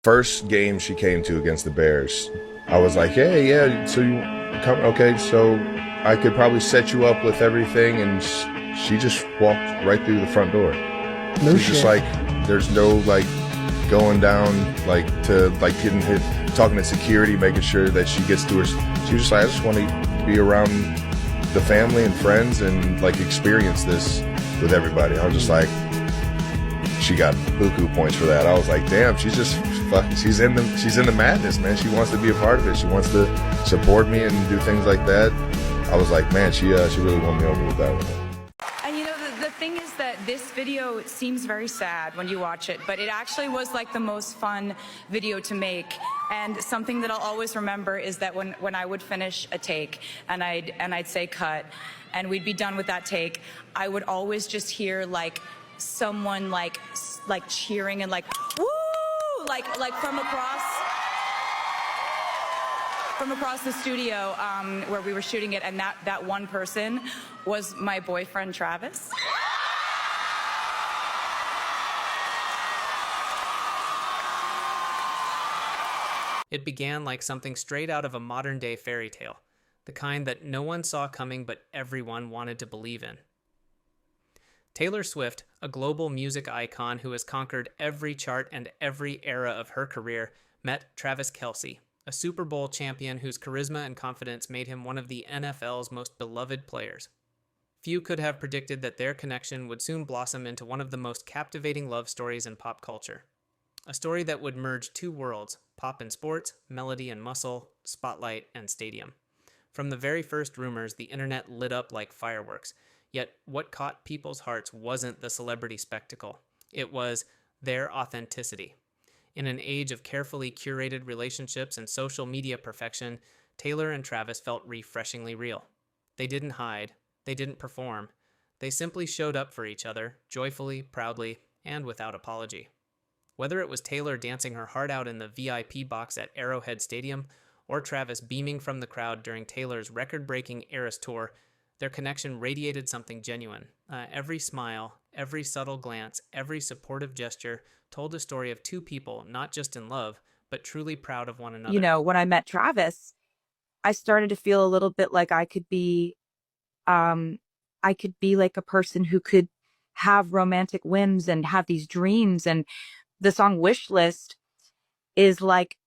First game she came to against the Bears, I was like, hey, yeah, so you come, okay, so I could probably set you up with everything, and she just walked right through the front door. No She's just shit. like, there's no like going down like to like getting hit, talking to security, making sure that she gets to her. She was just like, I just want to be around the family and friends and like experience this with everybody. I was just like, she got buku points for that. I was like, damn, she's just fucking, she's in the madness, man. She wants to be a part of it. She wants to support me and do things like that. I was like, man, she really won me over with that one. And you know, the thing is that this video seems very sad when you watch it, but it actually was like the most fun video to make. And something that I'll always remember is that when I would finish a take and I'd say cut and we'd be done with that take, I would always just hear like someone like cheering and like, woo, like from across the studio where we were shooting it, and that one person was my boyfriend, Travis. It began like something straight out of a modern-day fairy tale, the kind that no one saw coming but everyone wanted to believe in. Taylor Swift, a global music icon who has conquered every chart and every era of her career, met Travis Kelce, a Super Bowl champion whose charisma and confidence made him one of the NFL's most beloved players. Few could have predicted that their connection would soon blossom into one of the most captivating love stories in pop culture. A story that would merge two worlds, pop and sports, melody and muscle, spotlight and stadium. From the very first rumors, the internet lit up like fireworks. Yet what caught people's hearts wasn't the celebrity spectacle. It was their authenticity. In an age of carefully curated relationships and social media perfection, Taylor and Travis felt refreshingly real. They didn't hide. They didn't perform. They simply showed up for each other, joyfully, proudly, and without apology. Whether it was Taylor dancing her heart out in the VIP box at Arrowhead Stadium, or Travis beaming from the crowd during Taylor's record-breaking Eras tour, their connection radiated something genuine. Every smile, every subtle glance, every supportive gesture told a story of two people not just in love, but truly proud of one another. You know, when I met Travis, I started to feel a little bit like um, I could be like a person who could have romantic whims and have these dreams. And the song Wish List is like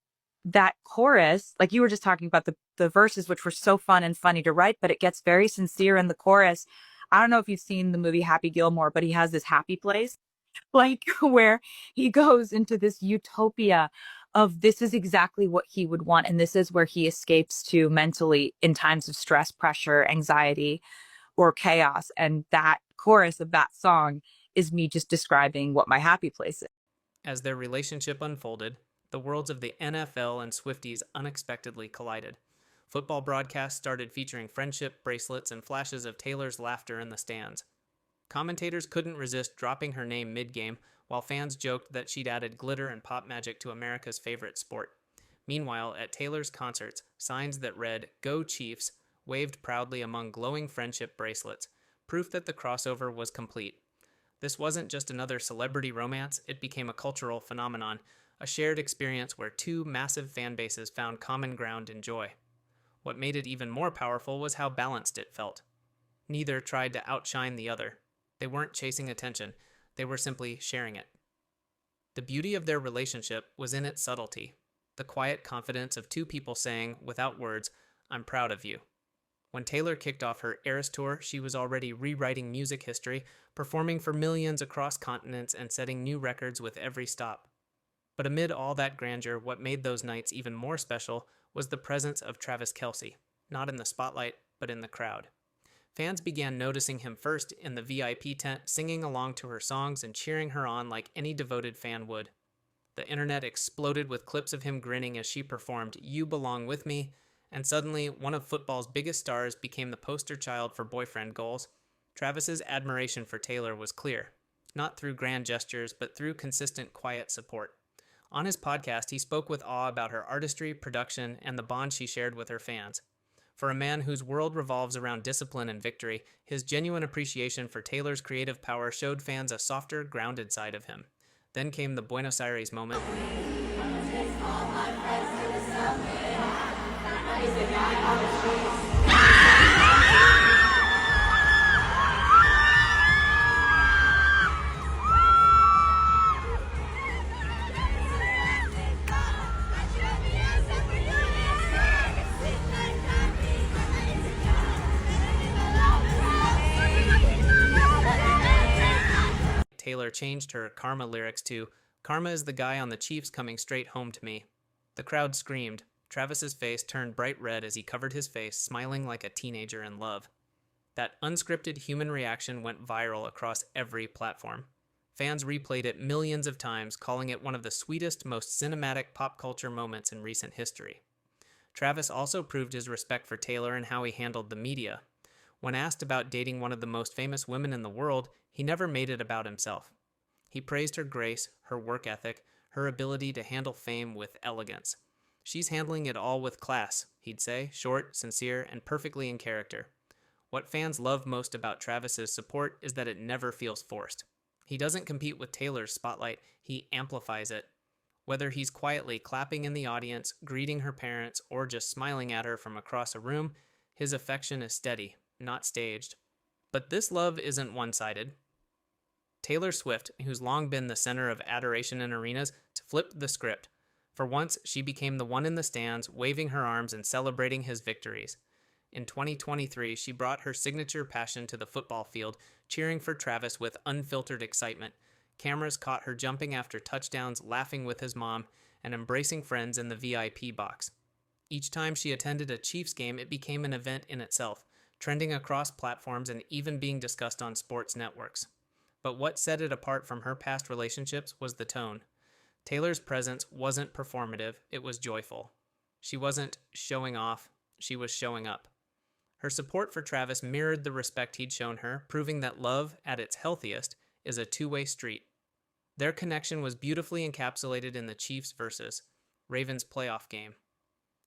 that chorus, like you were just talking about the verses, which were so fun and funny to write, but it gets very sincere in the chorus. I don't know if you've seen the movie Happy Gilmore, but he has this happy place, like where he goes into this utopia of this is exactly what he would want. And this is where he escapes to mentally in times of stress, pressure, anxiety, or chaos. And that chorus of that song is me just describing what my happy place is. As their relationship unfolded, the worlds of the NFL and Swifties unexpectedly collided. Football broadcasts started featuring friendship bracelets and flashes of Taylor's laughter in the stands. Commentators couldn't resist dropping her name mid-game, while fans joked that she'd added glitter and pop magic to America's favorite sport. Meanwhile, at Taylor's concerts, signs that read, "Go Chiefs," waved proudly among glowing friendship bracelets, proof that the crossover was complete. This wasn't just another celebrity romance, it became a cultural phenomenon, a shared experience where two massive fan bases found common ground in joy. What made it even more powerful was how balanced it felt. Neither tried to outshine the other. They weren't chasing attention, they were simply sharing it. The beauty of their relationship was in its subtlety, the quiet confidence of two people saying, without words, "I'm proud of you." When Taylor kicked off her Eras tour, she was already rewriting music history, performing for millions across continents and setting new records with every stop. But amid all that grandeur, what made those nights even more special was the presence of Travis Kelce, not in the spotlight, but in the crowd. Fans began noticing him first in the VIP tent, singing along to her songs and cheering her on like any devoted fan would. The internet exploded with clips of him grinning as she performed "You Belong With Me," and suddenly one of football's biggest stars became the poster child for boyfriend goals. Travis's admiration for Taylor was clear, not through grand gestures, but through consistent, quiet support. On his podcast, he spoke with awe about her artistry, production, and the bond she shared with her fans. For a man whose world revolves around discipline and victory, his genuine appreciation for Taylor's creative power showed fans a softer, grounded side of him. Then came the Buenos Aires moment. Taylor changed her Karma lyrics to, "Karma is the guy on the Chiefs coming straight home to me." The crowd screamed. Travis's face turned bright red as he covered his face, smiling like a teenager in love. That unscripted human reaction went viral across every platform. Fans replayed it millions of times, calling it one of the sweetest, most cinematic pop culture moments in recent history. Travis also proved his respect for Taylor and how he handled the media. When asked about dating one of the most famous women in the world, he never made it about himself. He praised her grace, her work ethic, her ability to handle fame with elegance. "She's handling it all with class," he'd say, short, sincere, and perfectly in character. What fans love most about Travis's support is that it never feels forced. He doesn't compete with Taylor's spotlight, he amplifies it. Whether he's quietly clapping in the audience, greeting her parents, or just smiling at her from across a room, his affection is steady, not staged. But this love isn't one-sided. Taylor Swift, who's long been the center of adoration in arenas, flipped the script. For once, she became the one in the stands, waving her arms and celebrating his victories. In 2023, she brought her signature passion to the football field, cheering for Travis with unfiltered excitement. Cameras caught her jumping after touchdowns, laughing with his mom, and embracing friends in the VIP box. Each time she attended a Chiefs game, it became an event in itself, trending across platforms and even being discussed on sports networks. But what set it apart from her past relationships was the tone. Taylor's presence wasn't performative, it was joyful. She wasn't showing off, she was showing up. Her support for Travis mirrored the respect he'd shown her, proving that love, at its healthiest, is a two-way street. Their connection was beautifully encapsulated in the Chiefs versus Ravens playoff game.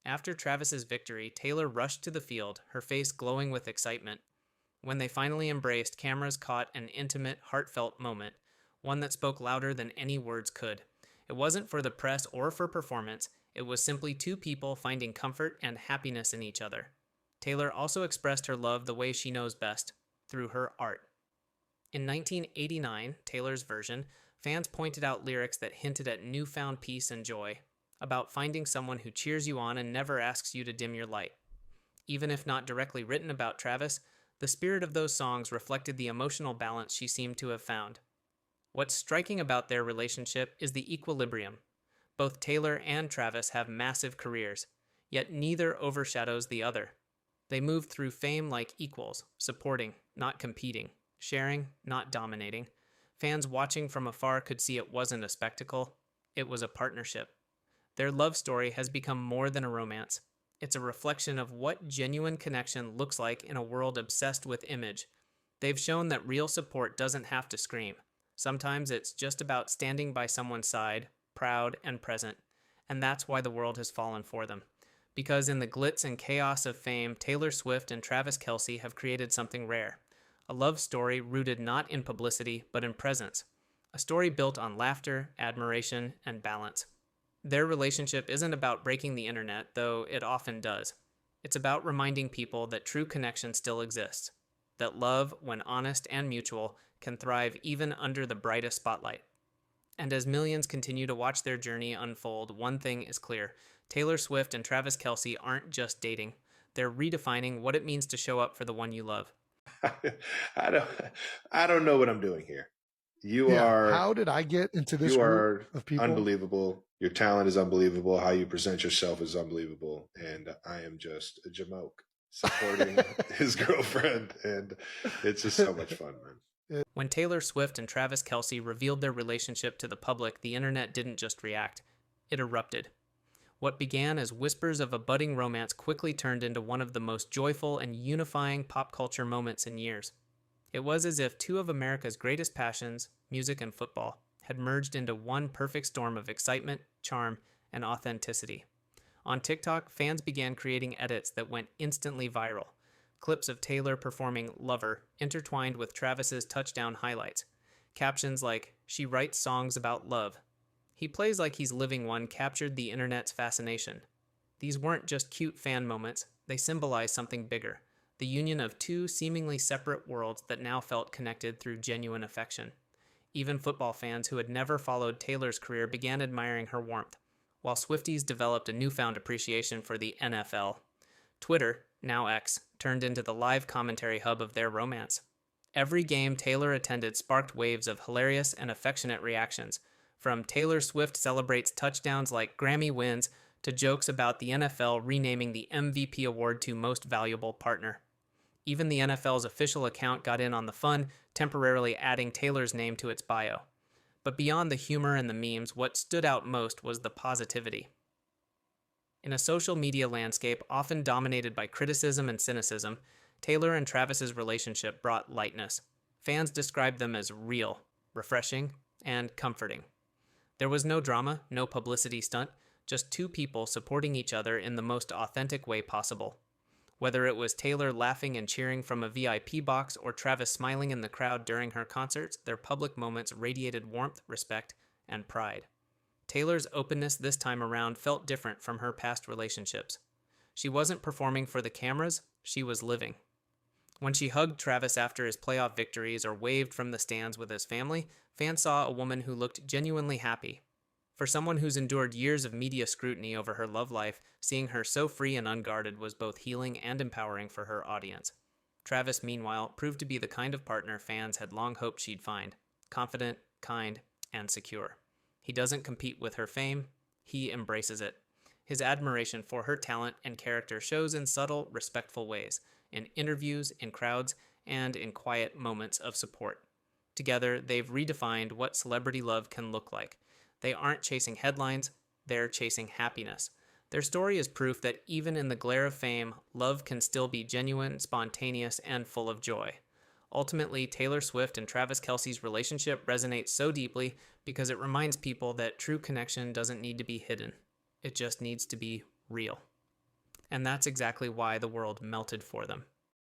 After Travis's victory, Taylor rushed to the field, her face glowing with excitement. When they finally embraced, cameras caught an intimate, heartfelt moment, one that spoke louder than any words could. It wasn't for the press or for performance, it was simply two people finding comfort and happiness in each other. Taylor also expressed her love the way she knows best, through her art. In 1989, Taylor's version, fans pointed out lyrics that hinted at newfound peace and joy, about finding someone who cheers you on and never asks you to dim your light. Even if not directly written about Travis, the spirit of those songs reflected the emotional balance she seemed to have found. What's striking about their relationship is the equilibrium. Both Taylor and Travis have massive careers, yet neither overshadows the other. They move through fame like equals, supporting, not competing, sharing, not dominating. Fans watching from afar could see it wasn't a spectacle, it was a partnership. Their love story has become more than a romance. It's a reflection of what genuine connection looks like in a world obsessed with image. They've shown that real support doesn't have to scream. Sometimes it's just about standing by someone's side, proud and present, and that's why the world has fallen for them. Because in the glitz and chaos of fame, Taylor Swift and Travis Kelce have created something rare. A love story rooted not in publicity, but in presence. A story built on laughter, admiration, and balance. Their relationship isn't about breaking the internet, though it often does. It's about reminding people that true connection still exists. That love, when honest and mutual, can thrive even under the brightest spotlight. And as millions continue to watch their journey unfold, one thing is clear. Taylor Swift and Travis Kelce aren't just dating. They're redefining what it means to show up for the one you love. I don't know what I'm doing here. How did I get into this group of people? Unbelievable. Your talent is unbelievable. How you present yourself is unbelievable. And I am just a jamoke supporting his girlfriend. And it's just so much fun, man. When Taylor Swift and Travis Kelce revealed their relationship to the public, the internet didn't just react. It erupted. What began as whispers of a budding romance quickly turned into one of the most joyful and unifying pop culture moments in years. It was as if two of America's greatest passions, music and football, had merged into one perfect storm of excitement, charm, and authenticity. On TikTok, fans began creating edits that went instantly viral. Clips of Taylor performing Lover intertwined with Travis's touchdown highlights. Captions like, "She writes songs about love. He plays like he's living one," captured the internet's fascination. These weren't just cute fan moments, they symbolized something bigger, the union of two seemingly separate worlds that now felt connected through genuine affection. Even football fans who had never followed Taylor's career began admiring her warmth, while Swifties developed a newfound appreciation for the NFL. Twitter, now X, turned into the live commentary hub of their romance. Every game Taylor attended sparked waves of hilarious and affectionate reactions, from Taylor Swift celebrates touchdowns like Grammy wins to jokes about the NFL renaming the MVP award to Most Valuable Partner. Even the NFL's official account got in on the fun, temporarily adding Taylor's name to its bio. But beyond the humor and the memes, what stood out most was the positivity. In a social media landscape often dominated by criticism and cynicism, Taylor and Travis's relationship brought lightness. Fans described them as real, refreshing, and comforting. There was no drama, no publicity stunt, just two people supporting each other in the most authentic way possible. Whether it was Taylor laughing and cheering from a VIP box or Travis smiling in the crowd during her concerts, their public moments radiated warmth, respect, and pride. Taylor's openness this time around felt different from her past relationships. She wasn't performing for the cameras, she was living. When she hugged Travis after his playoff victories or waved from the stands with his family, fans saw a woman who looked genuinely happy. For someone who's endured years of media scrutiny over her love life, seeing her so free and unguarded was both healing and empowering for her audience. Travis, meanwhile, proved to be the kind of partner fans had long hoped she'd find: confident, kind, and secure. He doesn't compete with her fame, he embraces it. His admiration for her talent and character shows in subtle, respectful ways, in interviews, in crowds, and in quiet moments of support. Together, they've redefined what celebrity love can look like. They aren't chasing headlines, they're chasing happiness. Their story is proof that even in the glare of fame, love can still be genuine, spontaneous, and full of joy. Ultimately, Taylor Swift and Travis Kelce's relationship resonates so deeply because it reminds people that true connection doesn't need to be hidden. It just needs to be real. And that's exactly why the world melted for them.